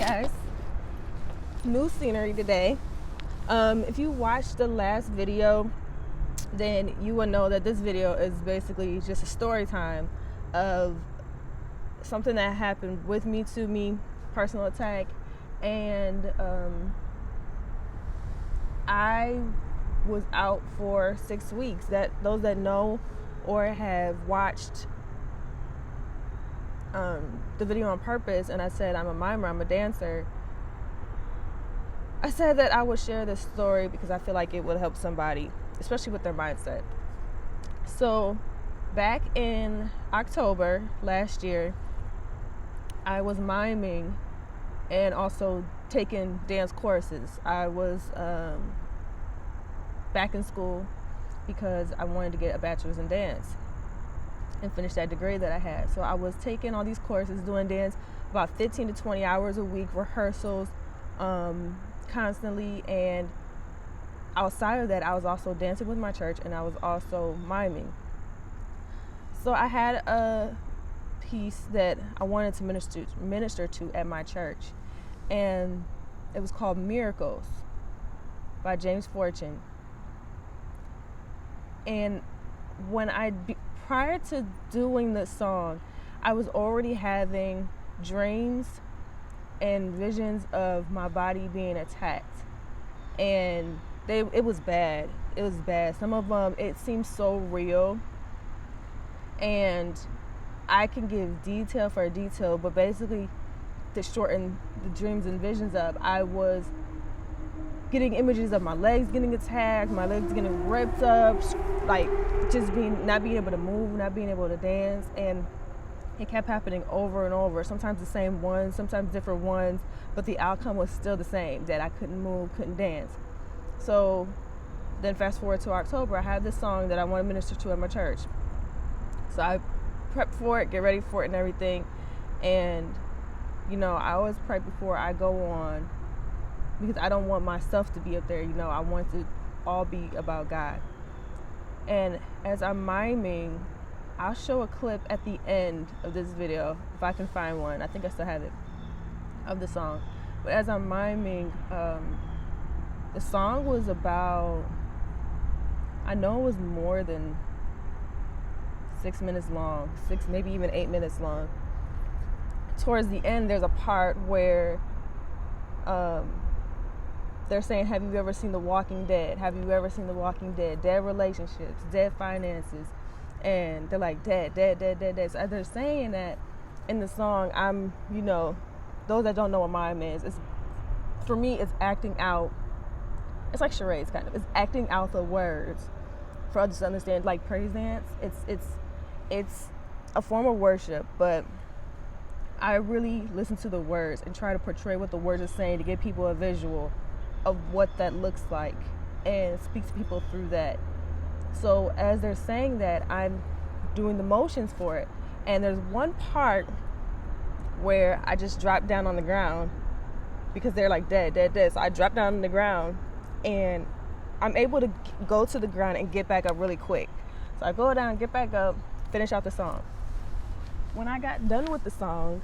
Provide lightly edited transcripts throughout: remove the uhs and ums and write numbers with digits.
guys. New scenery today. If you watched the last video, then you will know that this video is basically just a story time of something that happened with me, to me, personal attack. And I was out for 6 weeks. That those that know or have watched the video on purpose, and I said I'm a mimer, I'm a dancer. I said that I would share this story because I feel like it would help somebody, especially with their mindset. So back in October last year, I was miming and also taking dance courses. I was back in school because I wanted to get a bachelor's in dance and finish that degree that I had. So I was taking all these courses, doing dance about 15 to 20 hours a week, rehearsals constantly. And outside of that, I was also dancing with my church, and I was also miming. So I had a piece that I wanted to minister to at my church, and it was called Miracles by James Fortune. And when prior to doing this song, I was already having dreams and visions of my body being attacked, and it was bad. It was bad. Some of them, it seemed so real, and I can give detail for detail, but basically to shorten the dreams and visions up, I was getting images of my legs getting attacked, my legs getting ripped up, like just not being able to move, not being able to dance. And it kept happening over and over, sometimes the same ones, sometimes different ones, but the outcome was still the same, that I couldn't move, couldn't dance. So then fast forward to October, I had this song that I want to minister to at my church. So I prep for it, get ready for it and everything. And I always pray before I go on, because I don't want myself to be up there. I want it to all be about God. And as I'm miming, I'll show a clip at the end of this video, if I can find one. I think I still have it, of the song. But as I'm miming, the song was about, I know it was more than 6 minutes long, maybe even 8 minutes long. Towards the end, there's a part where they're saying, have you ever seen The Walking Dead? Have you ever seen The Walking Dead? Dead relationships, dead finances. And they're like, dead. So as they're saying that in the song, I'm, those that don't know what mime is, for me, it's acting out. It's like charades, kind of. It's acting out the words for others to understand, like praise dance. It's a form of worship, but I really listen to the words and try to portray what the words are saying to give people a visual of what that looks like and speak to people through that. So as they're saying that, I'm doing the motions for it. And there's one part where I just drop down on the ground because they're like dead. So I drop down on the ground, and I'm able to go to the ground and get back up really quick. So I go down, get back up, finish out the song. When I got done with the song,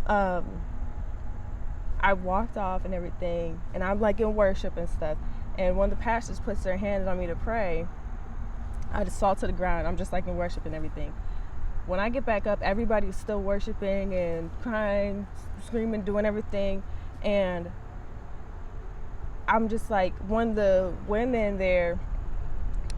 I walked off and everything, and I'm like in worship and stuff. And when the pastors puts their hands on me to pray, I just fall to the ground. I'm just like in worship and everything. When I get back up, everybody's still worshiping and crying, screaming, doing everything. And I'm just like, one of the women there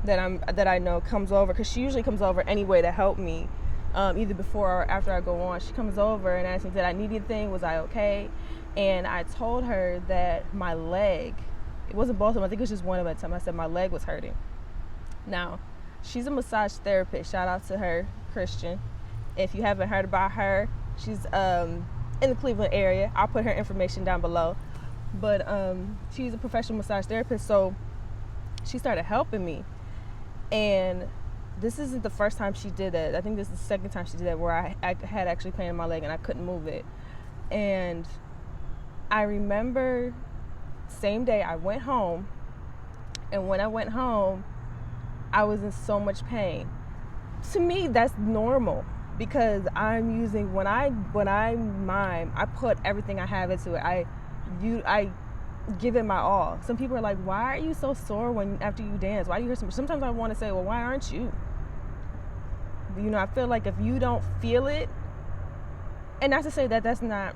that I know comes over, because she usually comes over anyway to help me, either before or after I go on. She comes over and asks me, did I need anything? Was I okay? And I told her that my leg, it wasn't both of them, I think it was just one of them at a time. I said my leg was hurting. Now, she's a massage therapist. Shout out to her, Christian. If you haven't heard about her, she's in the Cleveland area. I'll put her information down below. But she's a professional massage therapist, so she started helping me. And this isn't the first time she did it. I think this is the second time she did it, where I had actually pain in my leg and I couldn't move it. And I remember same day I went home, and when I went home, I was in so much pain. To me, that's normal. because I'm using, when I mime, I put everything I have into it. I give it my all. Some people are like, why are you so sore after you dance? Why do you hear sometimes I want to say, well, why aren't you? I feel like if you don't feel it, and not to say that that's not,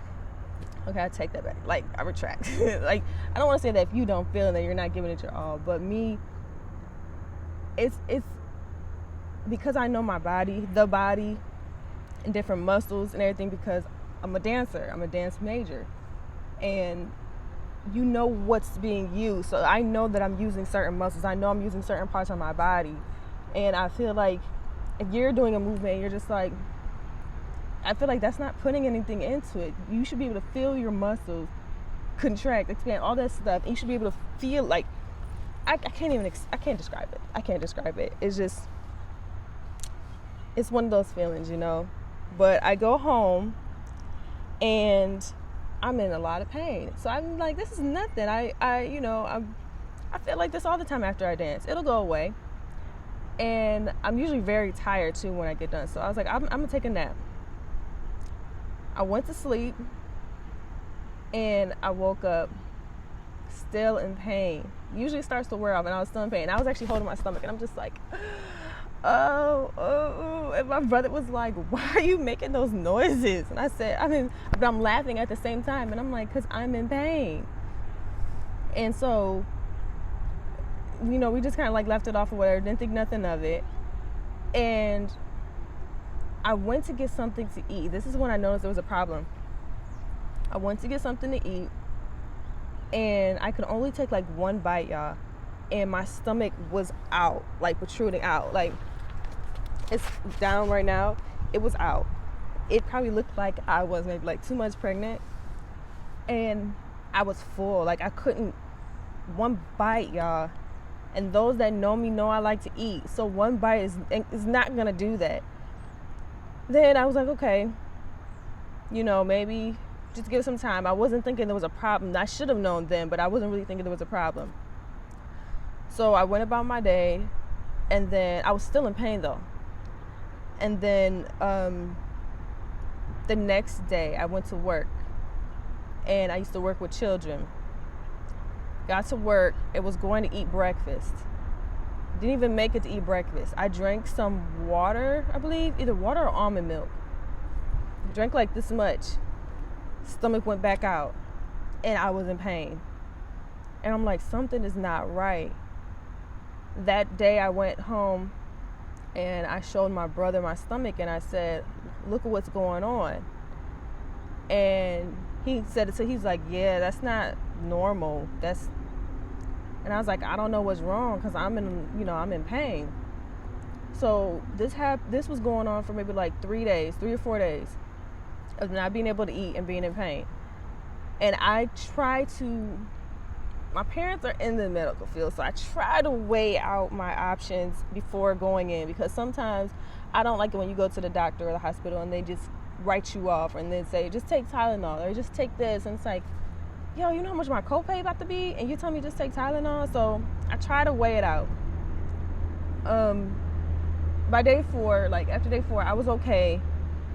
okay, I take that back. Like, I retract. Like, I don't want to say that if you don't feel it, then you're not giving it your all. But me, it's because I know my body, the body, and different muscles and everything, because I'm a dancer. I'm a dance major. And you know what's being used. So I know that I'm using certain muscles. I know I'm using certain parts of my body. And I feel like if you're doing a movement, you're just like, I feel like that's not putting anything into it. You should be able to feel your muscles contract, expand, all that stuff. And you should be able to feel like, I can't describe it. I can't describe it. It's just, it's one of those feelings, But I go home and I'm in a lot of pain. So I'm like, this is nothing. I feel like this all the time after I dance. It'll go away. And I'm usually very tired too when I get done. So I was like, I'm gonna take a nap. I went to sleep and I woke up still in pain. Usually it starts to wear off and I was still in pain. I was actually holding my stomach and I'm just like, oh. And my brother was like, why are you making those noises? And I said, but I'm laughing at the same time. And I'm like, because I'm in pain. And so, we just kind of like left it off or whatever, didn't think nothing of it. And I went to get something to eat. This is when I noticed there was a problem. I went to get something to eat and I could only take like one bite, y'all. And my stomach was out, like protruding out. Like, it's down right now. It was out. It probably looked like I was maybe like 2 months pregnant. And I was full. Like, I couldn't, one bite, y'all. And those that know me know I like to eat. So one bite is not going to do that. Then I was like, okay, maybe just give it some time. I wasn't thinking there was a problem. I should have known then, but I wasn't really thinking there was a problem. So I went about my day, and then I was still in pain though. And then the next day I went to work, and I used to work with children. Got to work, it was going to eat breakfast. Didn't even make it to eat breakfast. I drank some water, I believe, either water or almond milk. Drank like this much. Stomach went back out, and I was in pain. And I'm like, something is not right. That day I went home and I showed my brother my stomach and I said, look at what's going on. And he said it, so he's like, yeah, that's not normal. And I was like, I don't know what's wrong because I'm in pain. So this was going on for maybe like 3 or 4 days of not being able to eat and being in pain. And my parents are in the medical field, so I try to weigh out my options before going in, because sometimes I don't like it when you go to the doctor or the hospital and they just write you off and then say, just take Tylenol or just take this. And it's like, yo, you know how much my copay about to be? And you tell me just take Tylenol? So I try to weigh it out. By day 4, like after day 4, I was okay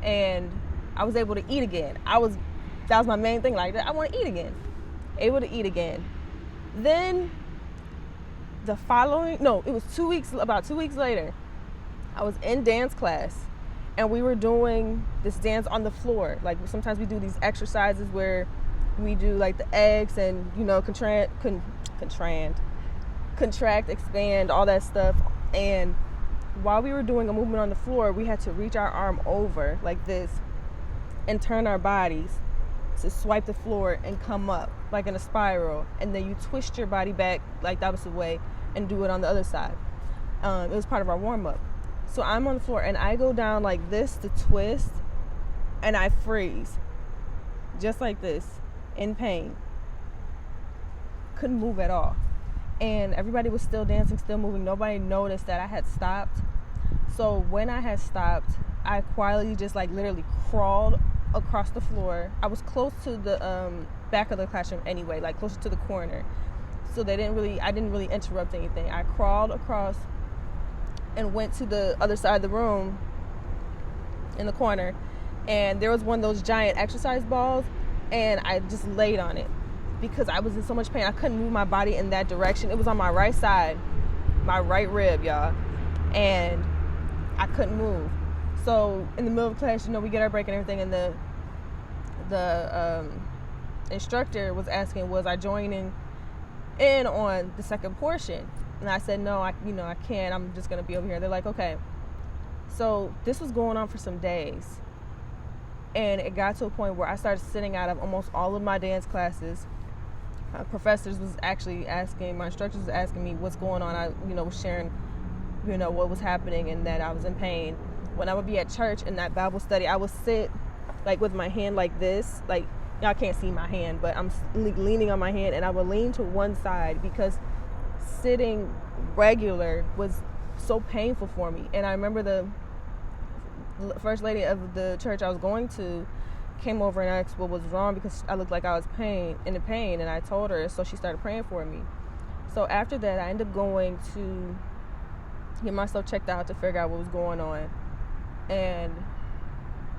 and I was able to eat again. That was my main thing. Like, I want to eat again. Able to eat again. Then it was about 2 weeks later, I was in dance class and we were doing this dance on the floor. Like, sometimes we do these exercises where we do like the eggs and, contract, expand, all that stuff. And while we were doing a movement on the floor, we had to reach our arm over like this and turn our bodies to swipe the floor and come up like in a spiral, and then you twist your body back like the opposite way and do it on the other side. It was part of our warm-up. So I'm on the floor and I go down like this to twist and I freeze just like this in pain. Couldn't move at all. And everybody was still dancing, still moving. Nobody noticed that I had stopped. So when I had stopped, I quietly just like literally crawled across the floor. I was close to the back of the classroom anyway, like closer to the corner. So I didn't really interrupt anything. I crawled across and went to the other side of the room in the corner, and there was one of those giant exercise balls, and I just laid on it because I was in so much pain. I couldn't move my body in that direction. It was on my right side, my right rib, y'all, and I couldn't move. So in the middle of class, we get our break and everything, and the instructor was asking, was I joining in on the second portion? And I said, no, I can't. I'm just going to be over here. They're like, okay. So this was going on for some days. And it got to a point where I started sitting out of almost all of my dance classes. Professors was actually asking, my instructors was asking me what's going on. I, was sharing, what was happening and that I was in pain. When I would be at church in that Bible study, I would sit like with my hand like this. Like, y'all can't see my hand, but I'm leaning on my hand, and I would lean to one side because sitting regular was so painful for me. And I remember the first lady of the church I was going to came over and asked what was wrong because I looked like I was in pain, and I told her, so she started praying for me. So after that, I ended up going to get myself checked out to figure out what was going on. And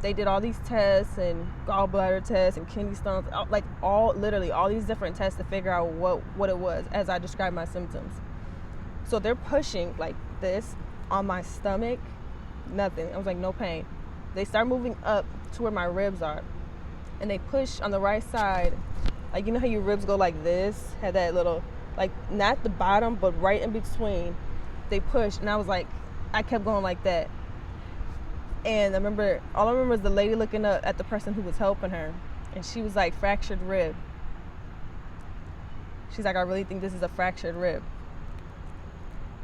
they did all these tests and gallbladder tests and kidney stones, like literally all these different tests to figure out what it was as I described my symptoms. So they're pushing like this on my stomach, nothing. I was like, no pain. They start moving up to where my ribs are, and they push on the right side, like how your ribs go like this, had that little, like not the bottom but right in between. They pushed, and I was like, I kept going like that. And all I remember is the lady looking up at the person who was helping her, and she was like, fractured rib. She's like, I really think this is a fractured rib.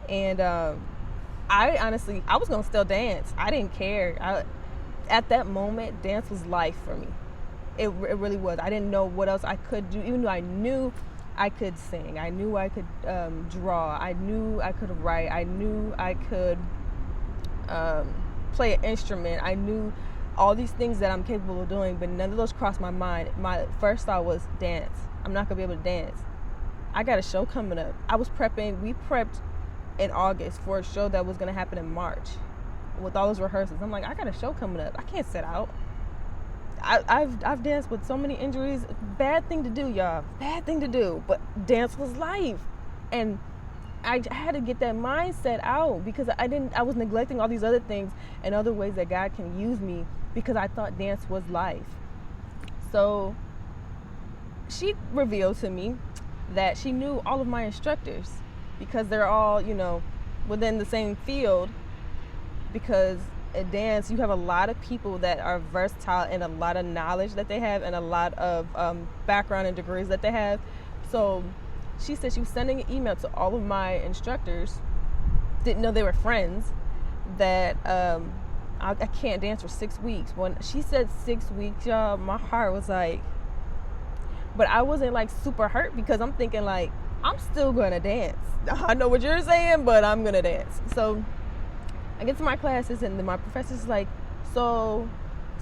And I honestly, I was gonna still dance. I didn't care. At that moment, dance was life for me. It really was. I didn't know what else I could do, even though I knew I could sing. I knew I could draw. I knew I could write. I knew I could play an instrument. I knew all these things that I'm capable of doing, but none of those crossed my mind. My first thought was dance. I'm not gonna be able to dance. I got a show coming up. I was prepping. We prepped in August for a show that was gonna happen in March with all those rehearsals. I'm like, I got a show coming up. I can't sit out. I've danced with so many injuries. Bad thing to do, y'all. Bad thing to do. But dance was life, and I had to get that mindset out because I was neglecting all these other things and other ways that God can use me because I thought dance was life. So she revealed to me that she knew all of my instructors because they're all, within the same field, because at dance you have a lot of people that are versatile and a lot of knowledge that they have and a lot of background and degrees that they have. So she said she was sending an email to all of my instructors, didn't know they were friends, that I can't dance for 6 weeks. When she said 6 weeks, y'all, my heart was like, but I wasn't like super hurt because I'm thinking like, I'm still gonna dance. I know what you're saying, but I'm gonna dance. So I get to my classes, and then my professor's like, so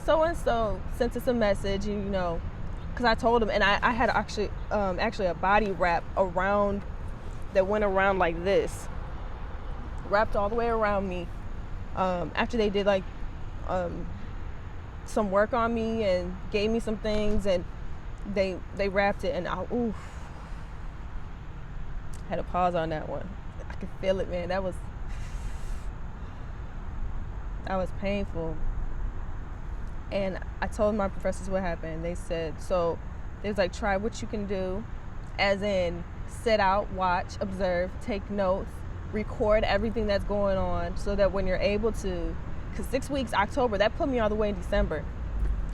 and so sent us a message, and because I told him, and I had actually a body wrap around that went around like this, wrapped all the way around me. After they did like some work on me and gave me some things, and they wrapped it, and I had a pause on that one. I could feel it, man. That was painful. And I told my professors what happened. They said, so they was like, try what you can do, as in sit out, watch, observe, take notes, record everything that's going on, so that when you're able to, because 6 weeks, October, that put me all the way in December.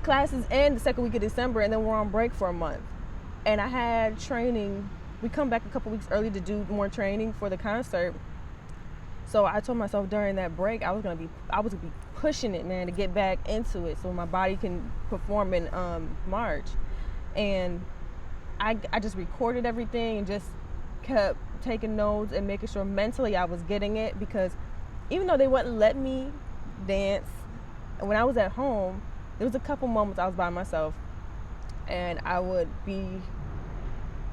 Classes end the second week of December, and then we're on break for a month. And I had training. We come back a couple weeks early to do more training for the concert. So I told myself during that break, I was gonna be pushing it, man, to get back into it so my body can perform in March. And I just recorded everything and just kept taking notes and making sure mentally I was getting it, because even though they wouldn't let me dance, when I was at home, there was a couple moments I was by myself, and I would be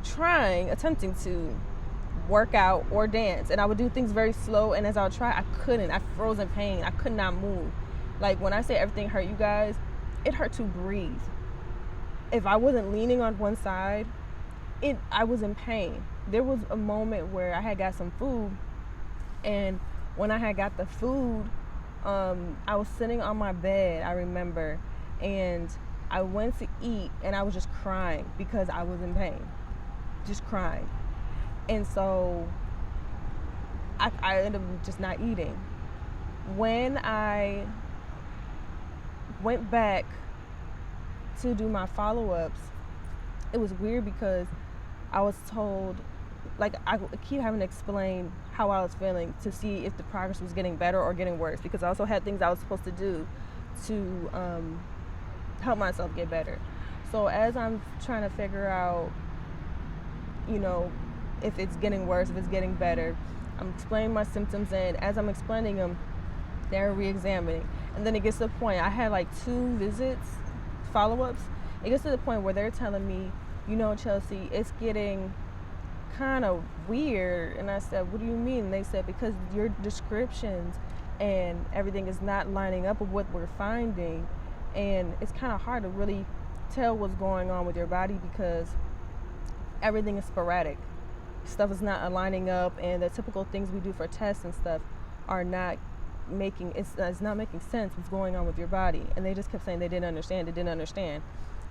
attempting to work out or dance, and I would do things very slow, and as I would try, I couldn't. I froze in pain. I could not move. Like, when I say everything hurt, you guys, it hurt to breathe. If I wasn't leaning on one side, I was in pain. There was a moment where I had got some food, and when I had got the food, I was sitting on my bed, I remember, and I went to eat, and I was just crying because I was in pain, just crying. And so I ended up just not eating. When I went back to do my follow-ups, it was weird because I was told, like, I keep having to explain how I was feeling to see if the progress was getting better or getting worse, because I also had things I was supposed to do to help myself get better. So as I'm trying to figure out, if it's getting worse, if it's getting better, I'm explaining my symptoms, and as I'm explaining them, they're re-examining. And then it gets to the point, I had like 2 visits, follow-ups. It gets to the point where they're telling me, Chelsea, it's getting kind of weird. And I said, what do you mean? And they said, because your descriptions and everything is not lining up with what we're finding, and it's kind of hard to really tell what's going on with your body because everything is sporadic. Stuff is not aligning up, and the typical things we do for tests and stuff are not making it's not making sense what's going on with your body. And they just kept saying they didn't understand.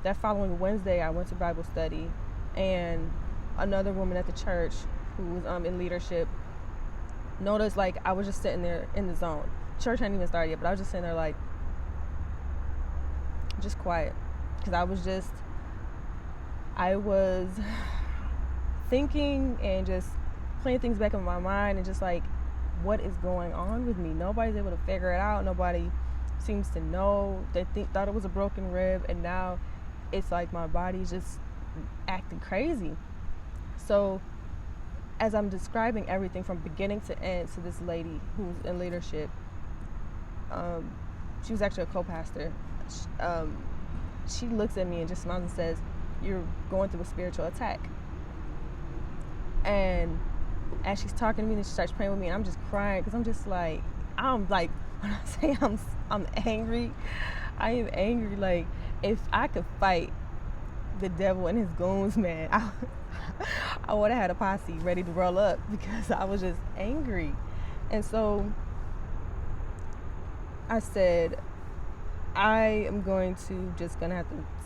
That following Wednesday, I went to Bible study, and another woman at the church who was in leadership noticed, like, I was just sitting there in the zone. Church hadn't even started yet, but I was just sitting there, like, just quiet, because I was thinking and just playing things back in my mind, and just like, what is going on with me? Nobody's able to figure it out. Nobody seems to know. They thought it was a broken rib, and now it's like my body's just acting crazy. So as I'm describing everything from beginning to end to this lady who's in leadership, she was actually a co-pastor. She looks at me and just smiles and says, "You're going through a spiritual attack." And as she's talking to me, then she starts praying with me, and I'm just crying because I'm like, when I say I'm angry, I am angry. Like, if I could fight the devil and his goons, man, I would have had a posse ready to roll up, because I was just angry. And so I said, I am gonna have to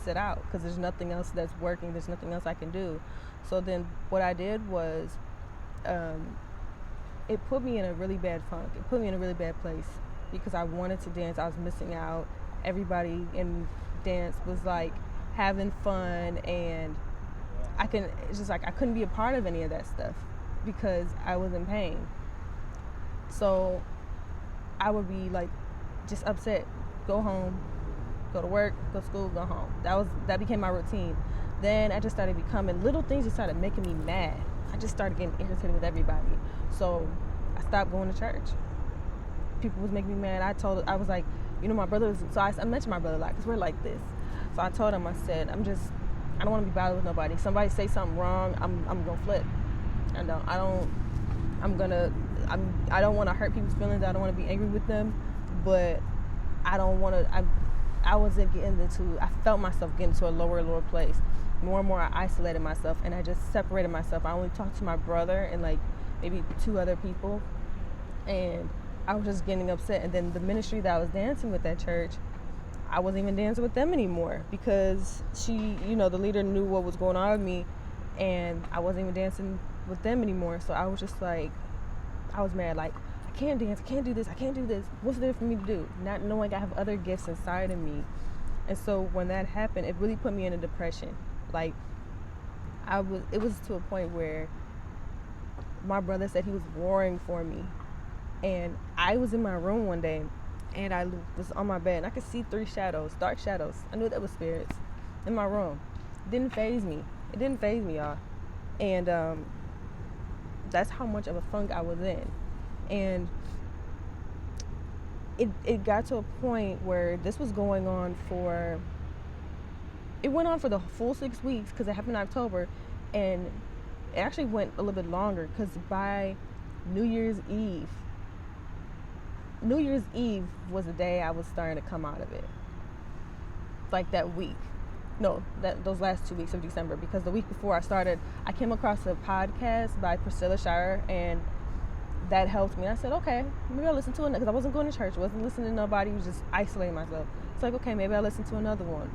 sit out, because there's nothing else that's working. There's nothing else I can do. So then what I did was, it put me in a really bad funk. It put me in a really bad place, because I wanted to dance. I was missing out. Everybody in dance was like having fun, and I couldn't be a part of any of that stuff because I was in pain. So I would be like just upset, go home, go to work, go to school, go home. That became my routine. Then I just started becoming, little things just started making me mad. I just started getting irritated with everybody. So I stopped going to church. People was making me mad. I was like, my brother was, so I mentioned my brother a lot because we're like this. So I told him, I said, I don't want to be bothered with nobody. Somebody say something wrong, I'm gonna flip. I don't want to hurt people's feelings. I don't want to be angry with them, but I don't want to, I felt myself getting to a lower place. More and more I isolated myself, and I just separated myself. I only talked to my brother and like maybe 2 other people, and I was just getting upset. And then the ministry that I was dancing with at church, I wasn't even dancing with them anymore, because she, the leader knew what was going on with me, and I wasn't even dancing with them anymore. So I was just like, I was mad, like, I can't dance, I can't do this, I can't do this. What's there for me to do? Not knowing I have other gifts inside of me. And so when that happened, it really put me in a depression. Like, it was to a point where my brother said he was warring for me. And I was in my room one day, and I was on my bed, and I could see 3 shadows, dark shadows. I knew that was spirits in my room. It didn't faze me, y'all. And that's how much of a funk I was in. And it got to a point where this was going on it went on for the full 6 weeks, because it happened in October, and it actually went a little bit longer, because by New Year's Eve, New Year's Eve was the day I was starting to come out of it. Like that week. No, those last 2 weeks of December, because the week before I came across a podcast by Priscilla Shire, and that helped me. I said, okay, maybe I'll listen to it, because I wasn't going to church, wasn't listening to nobody, was just isolating myself. It's like, okay, maybe I'll listen to another one.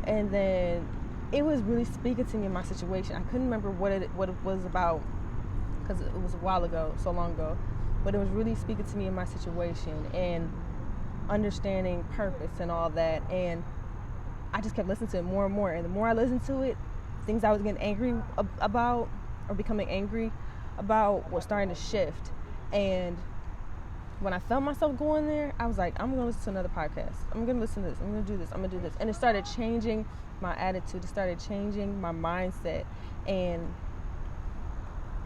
And then it was really speaking to me in my situation. I couldn't remember what it was about, because it was a while ago, so long ago, but it was really speaking to me in my situation and understanding purpose and all that. And I just kept listening to it more and more, and the more I listened to it, things I was getting angry about or becoming angry about was starting to shift. And when I felt myself going there, I was like, I'm going to listen to another podcast. I'm going to listen to this. I'm going to do this. I'm going to do this. And it started changing my attitude. It started changing my mindset. And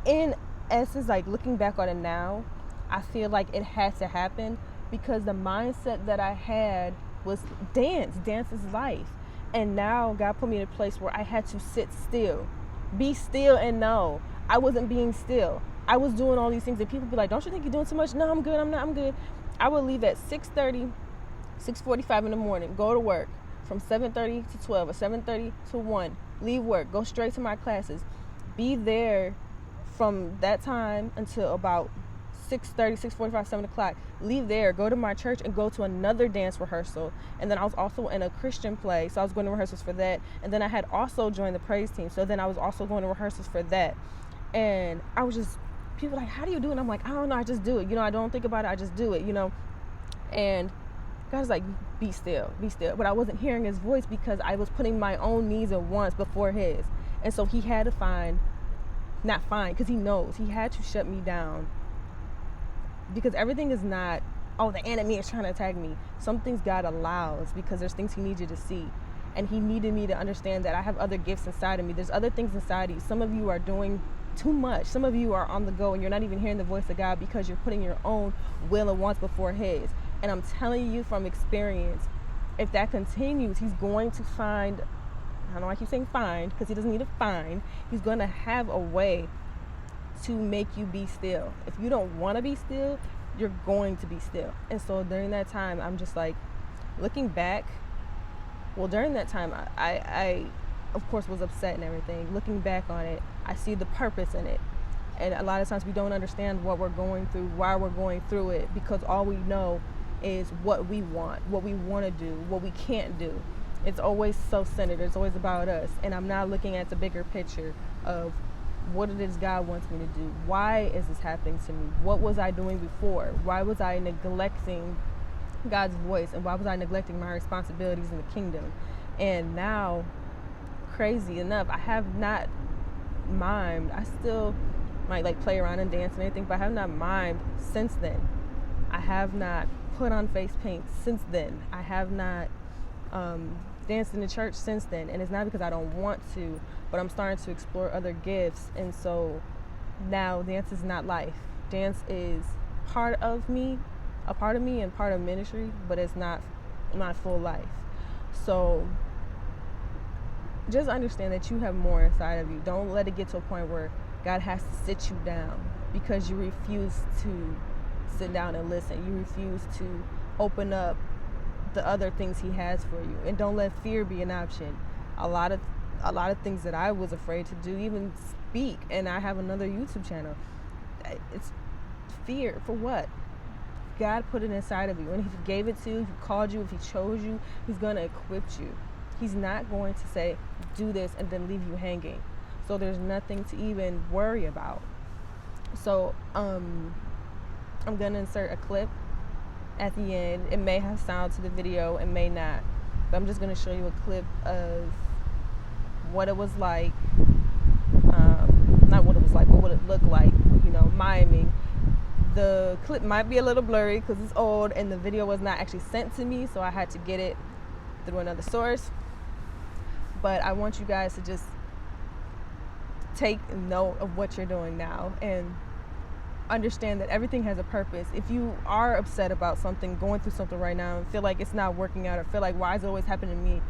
in essence, like looking back on it now, I feel like it had to happen, because the mindset that I had was dance. Dance is life. And now God put me in a place where I had to sit still, be still, and know I wasn't being still. I was doing all these things, and people be like, don't you think you're doing too much? No, I'm good. I'm good. I would leave at 6:30, 6:45 in the morning, go to work from 7:30 to 12 or 7:30 to 1, leave work, go straight to my classes, be there from that time until about 6:30, 6:45, 7 o'clock, leave there, go to my church, and go to another dance rehearsal. And then I was also in a Christian play, so I was going to rehearsals for that. And then I had also joined the praise team, so then I was also going to rehearsals for that. And I was just, people were like, how do you do it? And I'm like, I don't know, I just do it. I don't think about it, I just do it, And God's like, be still, be still. But I wasn't hearing his voice, because I was putting my own needs and wants before his. And so he had to because he knows, he had to shut me down. Because everything is not, the enemy is trying to attack me. Some things God allows, because there's things he needs you to see. And he needed me to understand that I have other gifts inside of me. There's other things inside of you. Some of you are doing too much. Some of you are on the go, and you're not even hearing the voice of God, because you're putting your own will and wants before his. And I'm telling you from experience, if that continues, he's going to find, I don't know why I keep saying find, because he doesn't need to find. He's going to have a way to make you be still. If you don't want to be still, you're going to be still. And so during that time, I'm just like, looking back, during that time, I of course was upset and everything. Looking back on it, I see the purpose in it. And a lot of times we don't understand what we're going through, why we're going through it, because all we know is what we want to do, what we can't do. It's always self-centered. It's always about us. And I'm not looking at the bigger picture of what it is God wants me to do. Why is this happening to me? What was I doing before? Why was I neglecting God's voice? And why was I neglecting my responsibilities in the kingdom? And now, crazy enough, I have not mimed. I still might play around and dance and everything, but I have not mimed since then. I have not put on face paint since then. I have not danced in the church since then. And it's not because I don't want to, but I'm starting to explore other gifts. And so now dance is not life. Dance is part of me and part of ministry, but it's not full life. So just understand that you have more inside of you. Don't let it get to a point where God has to sit you down because you refuse to sit down and listen. You refuse to open up the other things he has for you. And don't let fear be an option. A lot of things that I was afraid to do, even speak, and I have another YouTube channel. It's fear for what? God put it inside of you, and if he gave it to you, if he called you, if he chose you, he's going to equip you. He's not going to say, do this, and then leave you hanging. So there's nothing to even worry about. So I'm going to insert a clip at the end. It may have sound to the video, it may not. But I'm just going to show you a clip of what it was like. Not what it was like, but what it looked like, miming. The clip might be a little blurry because it's old and the video was not actually sent to me, so I had to get it through another source. But I want you guys to just take note of what you're doing now and understand that everything has a purpose. If you are upset about something, going through something right now, and feel like it's not working out, or feel like, why is it always happening to me?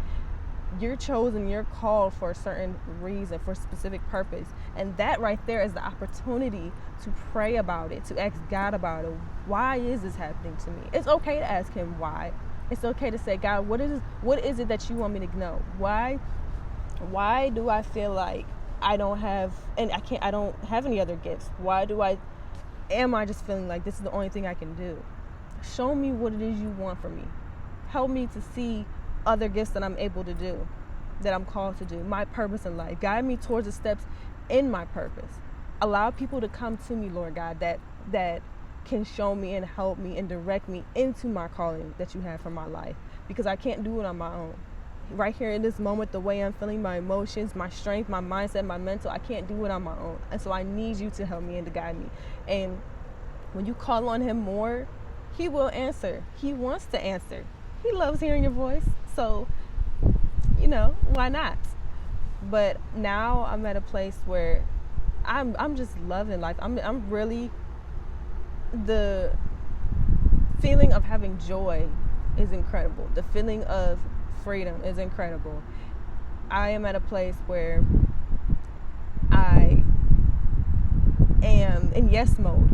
You're chosen, you're called for a certain reason, for a specific purpose. And that right there is the opportunity to pray about it, to ask God about it. Why is this happening to me? It's okay to ask him why. It's okay to say, God, what is it that you want me to know? Why do I feel like I don't have any other gifts? Am I just feeling like this is the only thing I can do? Show me what it is you want from me. Help me to see other gifts that I'm able to do, that I'm called to do, my purpose in life. Guide me towards the steps in my purpose. Allow people to come to me, Lord God, that can show me and help me and direct me into my calling that you have for my life, because I can't do it on my own. Right here in this moment, the way I'm feeling, my emotions, my strength, my mindset, my mental, I can't do it on my own. And so I need you to help me and to guide me. And when you call on him more, he will answer. He wants to answer. He loves hearing your voice. So, why not? But now I'm at a place where I'm just loving life. I'm really, the feeling of having joy is incredible. The feeling of freedom is incredible. I am at a place where I am in yes mode.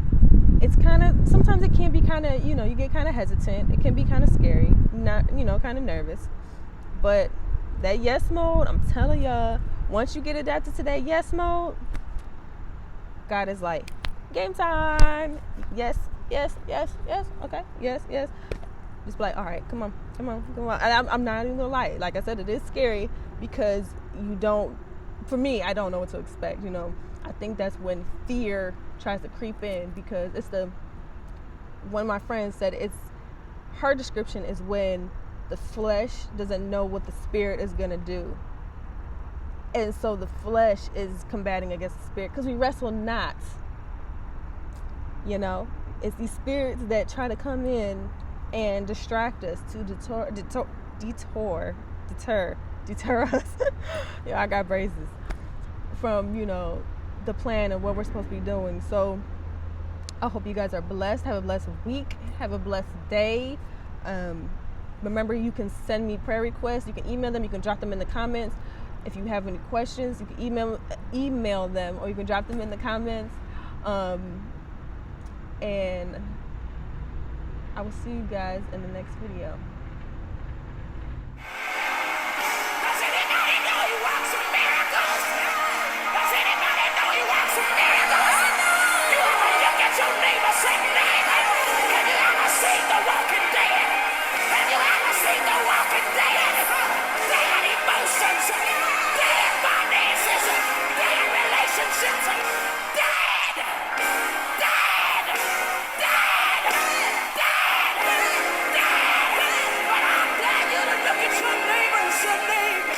It's sometimes it can be you get kind of hesitant. It can be kind of scary, not, kind of nervous. But that yes mode, I'm telling y'all, once you get adapted to that yes mode, God is like, game time. Yes. Okay. Yes. Just be like, all right, come on. And I'm not even gonna lie. Like I said, it is scary because for me, I don't know what to expect. I think that's when fear tries to creep in, because one of my friends said her description is when the flesh doesn't know what the spirit is going to do. And so the flesh is combating against the spirit, because we wrestle not. It's these spirits that try to come in and distract us, to deter us. I got braces from, the plan of what we're supposed to be doing. So I hope you guys are blessed. Have a blessed week. Have a blessed day. Remember, you can send me prayer requests. You can email them. You can drop them in the comments. If you have any questions, you can email them, or you can drop them in the comments. And I will see you guys in the next video. Does anybody know he works some miracles? Does anybody know he works some miracles? You ever look at your neighbor, say, neighbor, have you ever seen the walking dead? Have you ever seen the walking dead? Dead emotions, dead finances, dead relationships, dead. But I dare you to look at your neighbor and say, neighbor,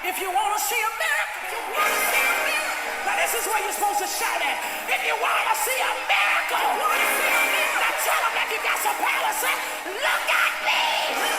if you want to see a miracle, now this is where you're supposed to shout at. If you want to see a miracle, now tell them that you got some power. Say, look at me.